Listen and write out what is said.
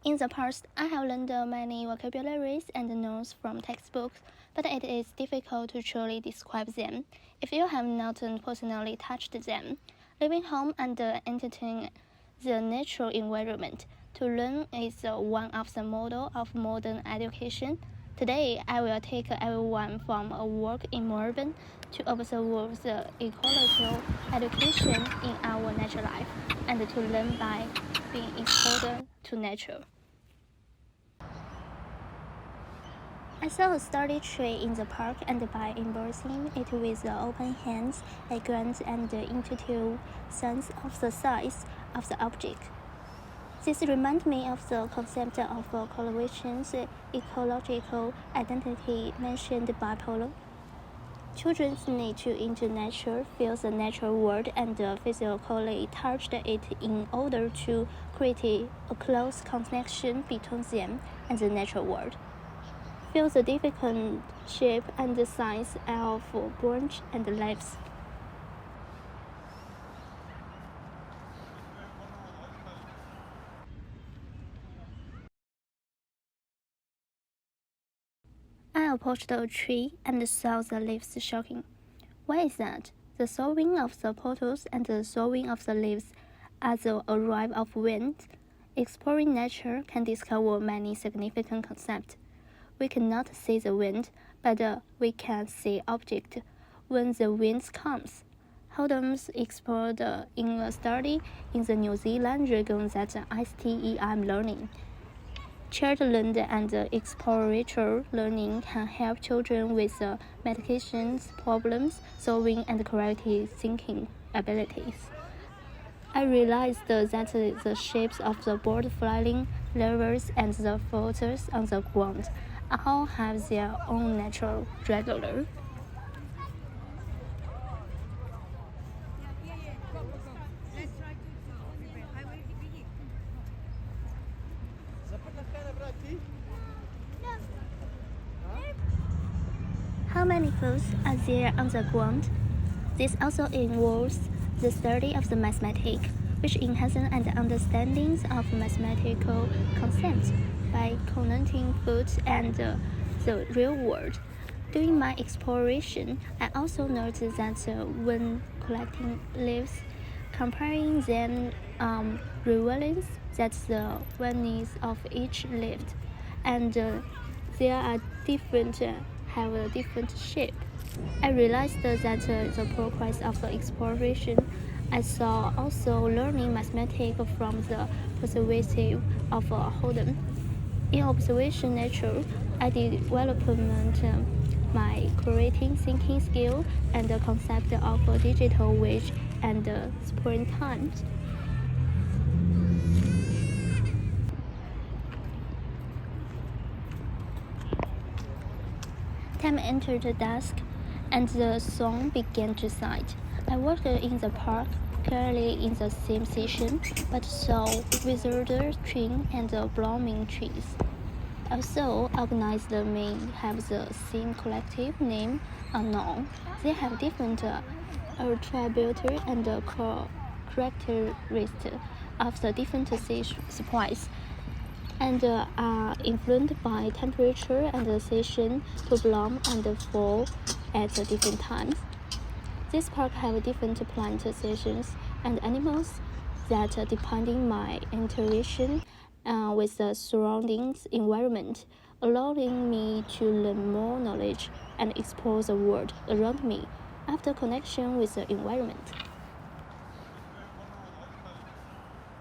In the past, I have learned many vocabularies and nouns from textbooks, but it is difficult to truly describe them if you have not personally touched them. Living home and entering the natural environment to learn is one of the models of modern education. Today, I will take everyone from a work in Melbourne to observe the ecological education in our natural life and to learn by being exposed to nature. I saw a sturdy tree in the park, and by embracing it with open hands, I gained an intuitive sense of the size of the object. This reminds me of the concept of collaboration's ecological identity mentioned by Paulo. Children need to enter nature, feel the natural world, and physically touch it in order to create a close connection between them and the natural world. Feel the different shape and size of branch and leaves. I approached a tree and saw the leaves shaking. Why is that? The swaying of the petals and the swaying of the leaves at the arrival of wind. Exploring nature can discover many significant concepts. We cannot see the wind, but we can see objects when the wind comes. Holmes explored in a study in the New Zealand region that STEM learning. Child-led and exploratory learning can help children with medications, problem solving, and creative thinking abilities. I realized that the shapes of the bird flying, levels, and the photos on the ground all have their own natural regular. How many clothes are there on the ground? This also involves the study of the mathematics, which enhances an understanding of mathematical concepts by connecting food and the real world. During my exploration, I also noticed that when collecting leaves, comparing them reveals that the veins of each leaf and there are different have a different shape. I realized that the progress of the exploration I saw also learning mathematics from the perspective of Holden. In observation nature, I developed my creative thinking skill and the concept of digital wage and springtime. Time entered the dusk, and the sun began to set. I walked in the park, clearly in the same season, but saw withered trees and blooming trees. Although organized may have the same collective name unknown, they have different attributes and characteristics of the different species, and are influenced by temperature and the season to bloom and fall at different times. This park have different plant seasons and animals that depending my interaction with the surrounding environment, allowing me to learn more knowledge and explore the world around me after connection with the environment.